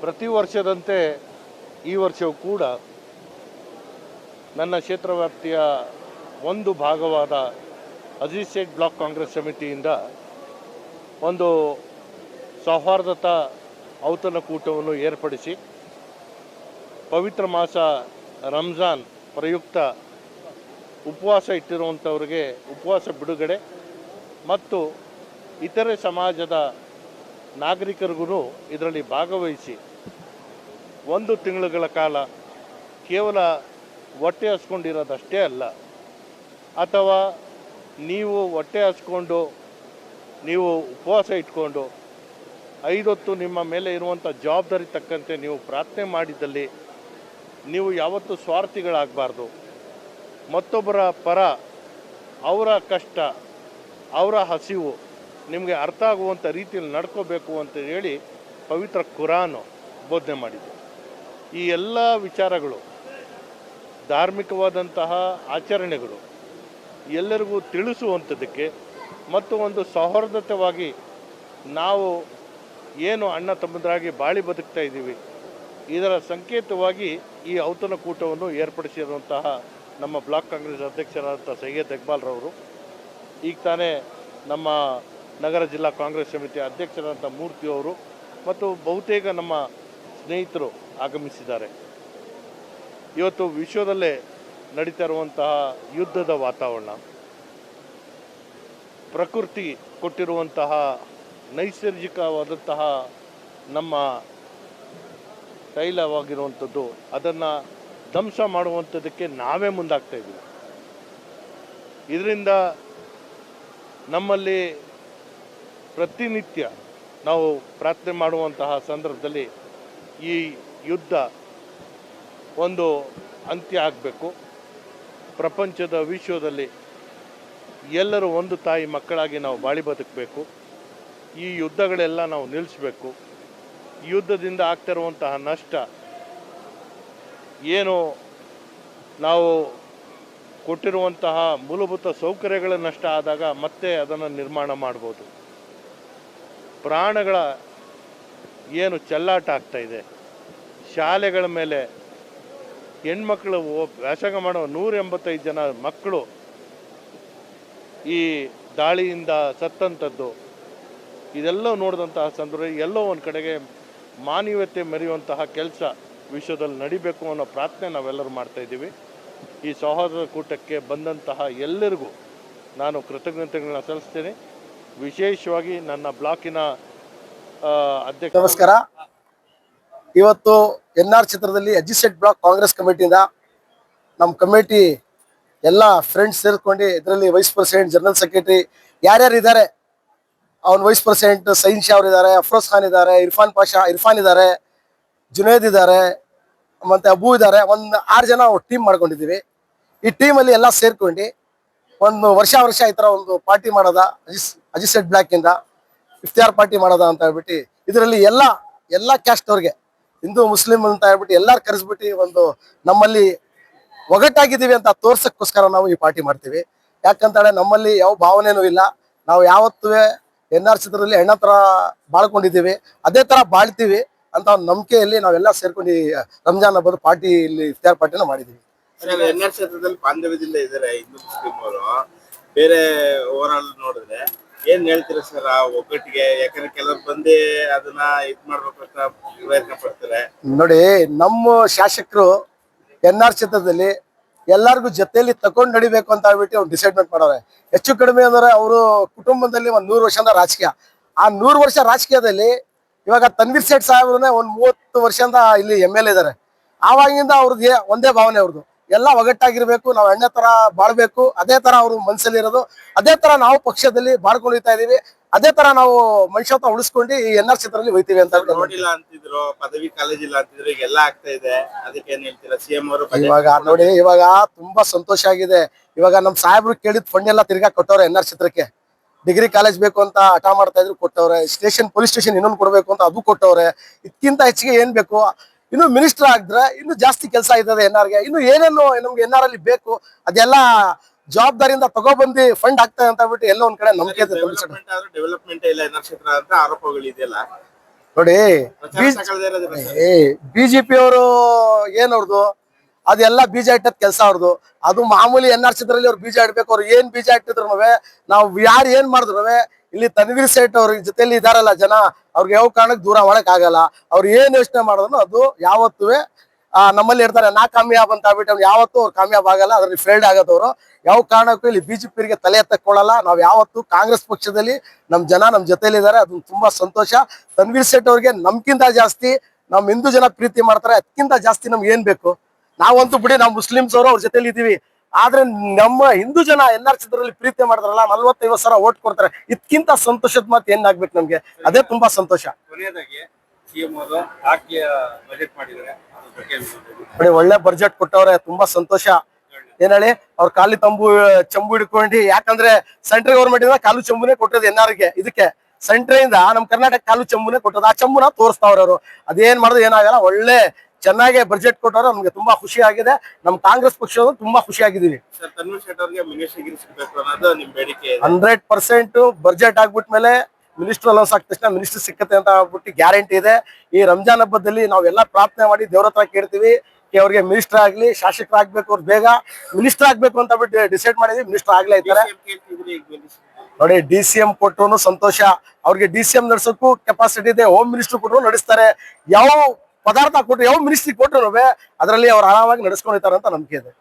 ಪ್ರತಿ ವರ್ಷದಂತೆ ಈ ವರ್ಷವೂ ಕೂಡ ನನ್ನ ಕ್ಷೇತ್ರ ವ್ಯಾಪ್ತಿಯ ಒಂದು ಭಾಗವಾದ ಅಜೀಜ್ ಸೇಠ್ ಬ್ಲಾಕ್ ಕಾಂಗ್ರೆಸ್ ಸಮಿತಿಯಿಂದ ಒಂದು ಸೌಹಾರ್ದತಾ ಔತಣಕೂಟವನ್ನು ಏರ್ಪಡಿಸಿ ಪವಿತ್ರ ಮಾಸ ರಂಜಾನ್ ಪ್ರಯುಕ್ತ ಉಪವಾಸ ಇಟ್ಟಿರುವಂಥವ್ರಿಗೆ ಉಪವಾಸ ಬಿಡುಗಡೆ ಮತ್ತು ಇತರೆ ಸಮಾಜದ ನಾಗರಿಕರಿಗೂ ಇದರಲ್ಲಿ ಭಾಗವಹಿಸಿ ಒಂದು ತಿಂಗಳುಗಳ ಕಾಲ ಕೇವಲ ಹೊಟ್ಟೆ ಹಸ್ಕೊಂಡಿರೋದಷ್ಟೇ ಅಲ್ಲ, ಅಥವಾ ನೀವು ಹೊಟ್ಟೆ ಹಸ್ಕೊಂಡು ನೀವು ಉಪವಾಸ ಇಟ್ಕೊಂಡು 5 ಹೊತ್ತು ನಿಮ್ಮ ಮೇಲೆ ಇರುವಂಥ ಜವಾಬ್ದಾರಿ ತಕ್ಕಂತೆ ನೀವು ಪ್ರಾರ್ಥನೆ ಮಾಡಿದ್ದಲ್ಲಿ ನೀವು ಯಾವತ್ತೂ ಸ್ವಾರ್ಥಿಗಳಾಗಬಾರ್ದು. ಮತ್ತೊಬ್ಬರ ಪರ ಅವರ ಕಷ್ಟ, ಅವರ ಹಸಿವು ನಿಮಗೆ ಅರ್ಥ ಆಗುವಂಥ ರೀತಿಯಲ್ಲಿ ನಡ್ಕೋಬೇಕು ಅಂತ ಹೇಳಿ ಪವಿತ್ರ ಕುರಾನು ಬೋಧನೆ ಮಾಡಿದೆ. ಈ ಎಲ್ಲ ವಿಚಾರಗಳು, ಧಾರ್ಮಿಕವಾದಂತಹ ಆಚರಣೆಗಳು ಎಲ್ಲರಿಗೂ ತಿಳಿಸುವಂಥದ್ದಕ್ಕೆ ಮತ್ತು ಒಂದು ಸೌಹಾರ್ದತೆವಾಗಿ ನಾವು ಏನು ಅಣ್ಣ ತಮ್ಮಂದರಾಗಿ ಬಾಳಿ ಬದುಕ್ತಾ ಇದ್ದೀವಿ, ಇದರ ಸಂಕೇತವಾಗಿ ಈ ಔತಣಕೂಟವನ್ನು ಏರ್ಪಡಿಸಿರುವಂತಹ ನಮ್ಮ ಬ್ಲಾಕ್ ಕಾಂಗ್ರೆಸ್ ಅಧ್ಯಕ್ಷರಾದಂಥ ಸೈಯದ್ ಇಕ್ಬಾಲ್ರವರು, ಈಗ ತಾನೇ ನಮ್ಮ ನಗರ ಜಿಲ್ಲಾ ಕಾಂಗ್ರೆಸ್ ಸಮಿತಿಯ ಅಧ್ಯಕ್ಷರಾದಂಥ ಮೂರ್ತಿಯವರು ಮತ್ತು ಬಹುತೇಕ ನಮ್ಮ ಸ್ನೇಹಿತರು ಆಗಮಿಸಿದ್ದಾರೆ. ಇವತ್ತು ವಿಶ್ವದಲ್ಲೇ ನಡೀತಾ ಇರುವಂತಹ ಯುದ್ಧದ ವಾತಾವರಣ, ಪ್ರಕೃತಿ ಕೊಟ್ಟಿರುವಂತಹ ನೈಸರ್ಗಿಕವಾದಂತಹ ನಮ್ಮ ತೈಲವಾಗಿರುವಂಥದ್ದು, ಅದನ್ನು ಧ್ವಂಸ ಮಾಡುವಂಥದ್ದಕ್ಕೆ ನಾವೇ ಮುಂದಾಗ್ತಾ ಇದ್ದೀವಿ. ಇದರಿಂದ ನಮ್ಮಲ್ಲಿ ಪ್ರತಿನಿತ್ಯ ನಾವು ಪ್ರಾರ್ಥನೆ ಮಾಡುವಂತಹ ಸಂದರ್ಭದಲ್ಲಿ ಈ ಯುದ್ಧ ಒಂದು ಅಂತ್ಯ ಆಗಬೇಕು. ಪ್ರಪಂಚದ ವಿಶ್ವದಲ್ಲಿ ಎಲ್ಲರೂ ಒಂದು ತಾಯಿ ಮಕ್ಕಳಾಗಿ ನಾವು ಬಾಳಿ ಬದುಕಬೇಕು. ಈ ಯುದ್ಧಗಳೆಲ್ಲ ನಾವು ನಿಲ್ಲಿಸಬೇಕು. ಯುದ್ಧದಿಂದ ಆಗ್ತಿರುವಂತಹ ನಷ್ಟ ಏನು, ನಾವು ಕೊಟ್ಟಿರುವಂತಹ ಮೂಲಭೂತ ಸೌಕರ್ಯಗಳ ನಷ್ಟ ಆದಾಗ ಮತ್ತೆ ಅದನ್ನು ನಿರ್ಮಾಣ ಮಾಡ್ಬೋದು. ಪ್ರಾಣಗಳ ಏನು ಚೆಲ್ಲಾಟ ಆಗ್ತಾ ಇದೆ, ಶಾಲೆಗಳ ಮೇಲೆ ಹೆಣ್ಮಕ್ಳು ವ್ಯಾಸಂಗ ಮಾಡೋ 185 ಜನ ಮಕ್ಕಳು ಈ ದಾಳಿಯಿಂದ ಸತ್ತಂಥದ್ದು, ಇದೆಲ್ಲ ನೋಡಿದಂತಹ ಸಂದರ್ಭ ಎಲ್ಲೋ ಒಂದು ಕಡೆಗೆ ಮಾನವೀಯತೆ ಮೆರೆಯುವಂತಹ ಕೆಲಸ ವಿಶ್ವದಲ್ಲಿ ನಡಿಬೇಕು ಅನ್ನೋ ಪ್ರಾರ್ಥನೆ ನಾವೆಲ್ಲರೂ ಮಾಡ್ತಾಯಿದ್ದೀವಿ. ಈ ಸೌಹಾರ್ದದ ಕೂಟಕ್ಕೆ ಬಂದಂತಹ ಎಲ್ಲರಿಗೂ ನಾನು ಕೃತಜ್ಞತೆಗಳನ್ನ ಸಲ್ಲಿಸ್ತೇನೆ. ವಿಶೇಷವಾಗಿ ನನ್ನ ಬ್ಲಾಕಿನ ಅಧ್ಯಕ್ಷ. ನಮಸ್ಕಾರ. ಇವತ್ತು NR ಚಿತ್ರದಲ್ಲಿ ಅಜೀಜ್ ಸೇಠ್ ಬ್ಲಾಕ್ ಕಾಂಗ್ರೆಸ್ ಕಮಿಟಿಯಿಂದ ನಮ್ಮ ಕಮಿಟಿ ಎಲ್ಲ ಫ್ರೆಂಡ್ಸ್ ಸೇರ್ಕೊಂಡು ಇದರಲ್ಲಿ ವೈಸ್ ಪ್ರೆಸಿಡೆಂಟ್, ಜನರಲ್ ಸೆಕ್ರೆಟರಿ ಯಾರ್ಯಾರು ಇದ್ದಾರೆ, ಅವನ್ ವೈಸ್ ಪ್ರೆಸಿಡೆಂಟ್ ಸೈನ್ ಶಾ ಅವರು ಇದ್ದಾರೆ, ಅಫ್ರೋಜ್ ಖಾನ್ ಇದ್ದಾರೆ, ಇರ್ಫಾನ್ ಇದ್ದಾರೆ, ಜುನೇದ್ ಇದ್ದಾರೆ, ಮತ್ತೆ ಅಬು ಇದ್ದಾರೆ. ಒಂದು 6 ಜನ ಟೀಮ್ ಮಾಡ್ಕೊಂಡಿದ್ದೀವಿ. ಈ ಟೀಮಲ್ಲಿ ಎಲ್ಲ ಸೇರ್ಕೊಂಡು ಒಂದು ವರ್ಷ ಈ ಥರ ಒಂದು ಪಾರ್ಟಿ ಮಾಡೋದ, ಅಜೀಜ್ ಸೇಠ್ ಬ್ಲಾಕ್ ಇಂದ ಇಫ್ತಿಯಾರ್ ಪಾರ್ಟಿ ಮಾಡೋದ ಅಂತ ಹೇಳ್ಬಿಟ್ಟು ಇದರಲ್ಲಿ ಎಲ್ಲ ಕ್ಯಾಸ್ಟ್ ಅವ್ರಿಗೆ, ಹಿಂದೂ ಮುಸ್ಲಿಂ ಅಂತ ಹೇಳ್ಬಿಟ್ಟು ಎಲ್ಲಾರು ಕರೆಸ್ಬಿಟ್ಟು ಒಂದು ನಮ್ಮಲ್ಲಿ ಒಗಟ್ಟಾಗಿದ್ದೀವಿ ಅಂತ ತೋರ್ಸಕ್ಕೋಸ್ಕರ ನಾವು ಈ ಪಾರ್ಟಿ ಮಾಡ್ತೀವಿ. ಯಾಕಂತೇಳಿ ನಮ್ಮಲ್ಲಿ ಯಾವ ಭಾವನೆನೂ ಇಲ್ಲ. ನಾವು ಯಾವತ್ತೂ NR ಚಿತ್ರದಲ್ಲಿ ಹೆಣ್ಣ ತರ ಬಾಳ್ಕೊಂಡಿದ್ದೀವಿ, ಅದೇ ತರ ಬಾಳ್ತೀವಿ ಅಂತ ಒಂದು ನಂಬಿಕೆಯಲ್ಲಿ ನಾವೆಲ್ಲ ಸೇರ್ಕೊಂಡು ರಂಜಾನ್ ಹಬ್ಬದ ಪಾರ್ಟಿ ಇಲ್ಲಿ ಇಫ್ತಿಯಾರ್ ಪಾರ್ಟಿನ ಮಾಡಿದ್ದೀವಿ. NR ಕ್ಷೇತ್ರದಲ್ಲಿ ಬಾಂಧವ್ಯದಿಂದ ಇದ್ದಾರೆ ಹಿಂದೂ ಮುಸ್ಲಿಂ ಅವರು. ಬೇರೆ ಓವರ್ ಆಲ್ ನೋಡಿದ್ರೆ ಏನ್ ಹೇಳ್ತೀರಾ ಸರ್ ಆ ಒಗ್ಗಟ್ಟಿಗೆ? ಯಾಕಂದ್ರೆ ಕೆಲವರು ಬಂದು ಅದನ್ನ ಇದ್ ಮಾಡ್ಬೇಕು ಅಂತ ಪ್ರಯತ್ನ ಪಡ್ತಾರೆ. ನೋಡಿ, ನಮ್ಮ ಶಾಸಕರು NR ಕ್ಷೇತ್ರದಲ್ಲಿ ಎಲ್ಲರಿಗೂ ಜೊತೆಯಲ್ಲಿ ತಗೊಂಡು ನಡಿಬೇಕು ಅಂತ ಹೇಳ್ಬಿಟ್ಟು ಅವ್ರು ಡಿಸೈಡ್ಮೆಂಟ್ ಮಾಡೋರೆ. ಹೆಚ್ಚು ಕಡಿಮೆ ಅಂದ್ರೆ ಅವರು ಕುಟುಂಬದಲ್ಲಿ ಒಂದು 100 ವರ್ಷದ ರಾಜಕೀಯ. ಆ 100 ವರ್ಷ ರಾಜಕೀಯದಲ್ಲಿ ಇವಾಗ ತನ್ವೀರ್ ಸೇಠ್ ಸಾಹೇಬ್ರನ್ನೇ ಒಂದು 30 ವರ್ಷದಿಂದ ಇಲ್ಲಿ MLA ಇದ್ದಾರೆ. ಆವಾಗಿಂದ ಅವ್ರದ್ದು ಒಂದೇ ಭಾವನೆ, ಅವ್ರದ್ದು ಎಲ್ಲ ಒಗ್ಗಟ್ಟಾಗಿರ್ಬೇಕು, ನಾವು ಎಣ್ಣೆ ತರ ಬಾಳ್ಬೇಕು, ಅದೇ ತರ ಅವ್ರು ಮನಸ್ಸಲ್ಲಿ ಇರೋದು, ಅದೇ ತರ ನಾವು ಪಕ್ಷದಲ್ಲಿ ಬಾಳ್ಕೊಂಡಿರ್ತಾ ಇದೀವಿ, ಅದೇ ತರ ನಾವು ಮನುಷ್ಯತ್ವ ಉಳಿಸ್ಕೊಂಡು ಈ NR ಕ್ಷೇತ್ರದಲ್ಲಿ ಹೋಯ್ತೀವಿ ಅಂತ. ನೋಡಿಲ್ಲ ಅಂತಿದ್ರು, ಪದವಿ ಕಾಲೇಜ್ ಇಲ್ಲ ಅಂತಿದ್ರು, ಈಗ ಎಲ್ಲ ಆಗ್ತಾ ಇದೆ. ಅದಕ್ಕೆ ಏನ್ ಹೇಳ್ತೀರಾ? CM ಅವರು ಇವಾಗ ನೋಡಿ, ಇವಾಗ ತುಂಬಾ ಸಂತೋಷ ಆಗಿದೆ. ಇವಾಗ ನಮ್ ಸಾಹೇಬ್ರು ಕೇಳಿದ ಫಂಡ್ ಎಲ್ಲ ತಿರ್ಗಾ ಕೊಟ್ಟವ್ರೆ NR ಕ್ಷೇತ್ರಕ್ಕೆ. ಡಿಗ್ರಿ ಕಾಲೇಜ್ ಬೇಕು ಅಂತ ಹಠ ಮಾಡ್ತಾ ಇದ್ರು, ಕೊಟ್ಟವ್ರೆ. ಪೊಲೀಸ್ ಸ್ಟೇಷನ್ ಇನ್ನೊಂದು ಕೊಡ್ಬೇಕು ಅಂತ ಅದು ಕೊಟ್ಟವ್ರೆ. ಇದಕ್ಕಿಂತ ಹೆಚ್ಚಿಗೆ ಏನ್ ಬೇಕು? ಇನ್ನು ಮಿನಿಸ್ಟರ್ ಆಗಿದ್ರೆ ಇನ್ನು ಜಾಸ್ತಿ ಕೆಲಸ ಇರ್ತದೆ NRಗೆ. ಇನ್ನು ಏನೇನು ನಮ್ಗೆ NR ಅಲ್ಲಿ ಬೇಕು ಅದೆಲ್ಲ ಜವಾಬ್ದಾರಿಯಿಂದ ತಗೊಬಂದು ಫಂಡ್ ಆಗ್ತದೆ ಅಂತ ಹೇಳ್ಬಿಟ್ಟು ಎಲ್ಲ ಒಂದ್ ಕಡೆ ನಂಬಿಕೆ. ಡೆವಲಪ್ಮೆಂಟ್ ಇಲ್ಲ NR ಕ್ಷೇತ್ರ ಅಂತ ಆರೋಪಗಳಿದೆಯಲ್ಲ. ನೋಡಿ ಪ್ರಚಾರ ಸಾಕಾಗದೇ ಇರೋದಿಲ್ಲ ಸರ್. ಬಿಜೆಪಿ ಅವರು ಏನ್ ಅವ್ರದ್ದು ಅದೆಲ್ಲ ಬೀಜ ಇಟ್ಟದ್ ಕೆಲಸ ಅವ್ರದ್ದು. ಅದು ಮಾಮೂಲಿ NR ಚಿತ್ರದಲ್ಲಿ ಅವ್ರು ಬೀಜ ಇಡ್ಬೇಕು. ಅವ್ರು ಏನ್ ಬೀಜ ಇಟ್ಟಿದ್ರು ನಾವು ಯಾರು ಏನ್ ಮಾಡಿದ್ರು ಇಲ್ಲಿ ತನ್ವೀರ್ ಸೇಠ್ ಅವ್ರ ಜೊತೆಲಿ ಇದಾರಲ್ಲ ಜನ, ಅವ್ರಿಗೆ ಯಾವ ಕಾರಣಕ್ಕೆ ದೂರ ಮಾಡಕ್ ಆಗಲ್ಲ. ಅವ್ರು ಏನ್ ಯೋಚನೆ ಮಾಡಿದ್ರು ಅದು ಯಾವತ್ತೂ ನಮ್ಮಲ್ಲಿ ಇರ್ತಾರೆ. ನಾ ಕಾಮ್ಯಾಬ್ ಅಂತ ಆಗ್ಬಿಟ್ಟು ಯಾವತ್ತೂ ಅವ್ರು ಕಾಮ್ಯಾಬ್ ಆಗಲ್ಲ, ಅದ್ರಲ್ಲಿ ಫೇಲ್ಡ್ ಆಗೋದವ್ರು. ಯಾವ ಕಾರಣಕ್ಕೂ ಇಲ್ಲಿ ಬಿಜೆಪಿಗೆ ತಲೆ ಎತ್ತಕೊಳ್ಳಲ್ಲ. ನಾವ್ ಯಾವತ್ತು ಕಾಂಗ್ರೆಸ್ ಪಕ್ಷದಲ್ಲಿ ನಮ್ ಜನ ನಮ್ ಜೊತೆಲಿ ಇದಾರೆ, ಅದು ತುಂಬಾ ಸಂತೋಷ. ತನ್ವೀರ್ ಸೇಠ್ ಅವ್ರಿಗೆ ನಮ್ಗಿಂತ ಜಾಸ್ತಿ ನಮ್ ಹಿಂದೂ ಜನ ಪ್ರೀತಿ ಮಾಡ್ತಾರೆ. ಅದಕ್ಕಿಂತ ಜಾಸ್ತಿ ನಮ್ಗೆ ಏನ್ ಬೇಕು? ನಾವಂತೂ ಬಿಡಿ, ನಾವು ಮುಸ್ಲಿಮ್ಸ್ ಅವರು ಅವ್ರ ಜೊತೆಲಿ ಇದೀವಿ. ಆದ್ರೆ ನಮ್ಮ ಹಿಂದೂ ಜನ NR ಚಿತ್ರದಲ್ಲಿ ಪ್ರೀತಿ ಮಾಡ್ತಾರಲ್ಲ, 40-50 ಸಾವಿರ ಓಟ್ ಕೊಡ್ತಾರೆ. ಇದಕ್ಕಿಂತ ಸಂತೋಷದ ಮಾತು ಏನಾಗ್ಬೇಕು ನಮ್ಗೆ? ಅದೇ ತುಂಬಾ ಸಂತೋಷ. ಕೊನೆಯದಾಗಿ ಸಿಎಂ ಅವರು ಯಾಕೆ ಬಜೆಟ್ ಮಾಡಿದ್ದಾರೆ ಅದ್ರ ಬಗ್ಗೆ ಏನ್ ಹೇಳ್ತೀರಿ? ನೋಡಿ, ಒಳ್ಳೆ ಬಜೆಟ್ ಕೊಟ್ಟವ್ರೆ, ತುಂಬಾ ಸಂತೋಷ. ಏನ್ ಹೇಳಿ, ಅವ್ರ ಕಾಲಿ ಚಂಬು ಹಿಡ್ಕೊಂಡು, ಯಾಕಂದ್ರೆ ಸೆಂಟ್ರಲ್ ಗೌರ್ಮೆಂಟ್ ಇಂದ ಕಾಲು ಚಂಬುನೇ ಕೊಟ್ಟದ್ದು NR ಗೆ. ಇದಕ್ಕೆ ಸೆಂಟ್ರಲ್ ಇಂದ ನಮ್ ಕರ್ನಾಟಕ ಕಾಲು ಚಂಬುನೇ ಕೊಟ್ಟದ್ದು. ಆ ಚಂಬುನ ತೋರಿಸ್ತಾವ್ರ ಅವರು. ಅದೇನ್ ಮಾಡೋದು ಏನಾಗಲ್ಲ, ಒಳ್ಳೆ ಚೆನ್ನಾಗಿ ಬಜೆಟ್ ಕೊಟ್ಟವ್ರು. ನಮ್ಗೆ ತುಂಬಾ ಖುಷಿ ಆಗಿದೆ. ನಮ್ ಕಾಂಗ್ರೆಸ್ ಪಕ್ಷದವರು ತುಂಬಾ ಖುಷಿ ಆಗಿದೀವಿ. ಸರ್, ತನ್ವೀರ್ ಸೇಠ್ ಅವ್ರಿಗೆ ಮಿನಿಸ್ಟ್ರಿಗಿರಿ ಸಿಗ್ಬೇಕು ಅನ್ನೋದು ನಿಮ್ ಬೇಡಿಕೆ ಇದೆ. 100% ಬಜೆಟ್ ಆಗ್ಬಿಟ್ಮೇಲೆ ಮಿನಿಸ್ಟರ್ ಅಲೌನ್ಸ್ ಆದ ತಕ್ಷಣ ಮಿನಿಸ್ಟರ್ ಸಿಕ್ಕತ್ತೆ ಅಂತ ಆಗ್ಬಿಟ್ಟು ಗ್ಯಾರಂಟಿ ಇದೆ. ಈ ರಂಜಾನ್ ಹಬ್ಬದಲ್ಲಿ ನಾವೆಲ್ಲ ಪ್ರಾರ್ಥನೆ ಮಾಡಿ ದೇವ್ರ ಹತ್ರ ಕೇಳ್ತೀವಿ, ಅವ್ರಿಗೆ ಮಿನಿಸ್ಟರ್ ಆಗ್ಲಿ, ಶಾಸಕರಾಗ್ಬೇಕು, ಅವ್ರು ಬೇಗ ಮಿನಿಸ್ಟರ್ ಆಗ್ಬೇಕು ಅಂತ ಬಿಟ್ಟು ಡಿಸೈಡ್ ಮಾಡಿದ್ವಿ. ಮಿನಿಸ್ಟರ್ ಆಗ್ಲೇ ಇದ್ದಾರೆ. ನೋಡಿ, DCM ಕೊಟ್ಟರು ಸಂತೋಷ. ಅವ್ರಿಗೆ DCM ನಡ್ಸೋಕ್ಕೂ ಕೆಪಾಸಿಟಿ ಇದೆ. ಹೋಮ್ ಮಿನಿಸ್ಟರ್ ಕೊಟ್ಟರು ನಡೆಸ್ತಾರೆ. ಯಾವ ಪದಾರ್ಥ ಕೊಟ್ಟರು, ಯಾವ ಮಿನಿಸ್ಟ್ರಿ ಕೊಟ್ಟರು ಅದರಲ್ಲಿ ಅವ್ರು ಆರಾಮಾಗಿ ನಡೆಸ್ಕೊಂಡಿರ್ತಾರೆ ಅಂತ ನಂಬಿಕೆ ಇದೆ.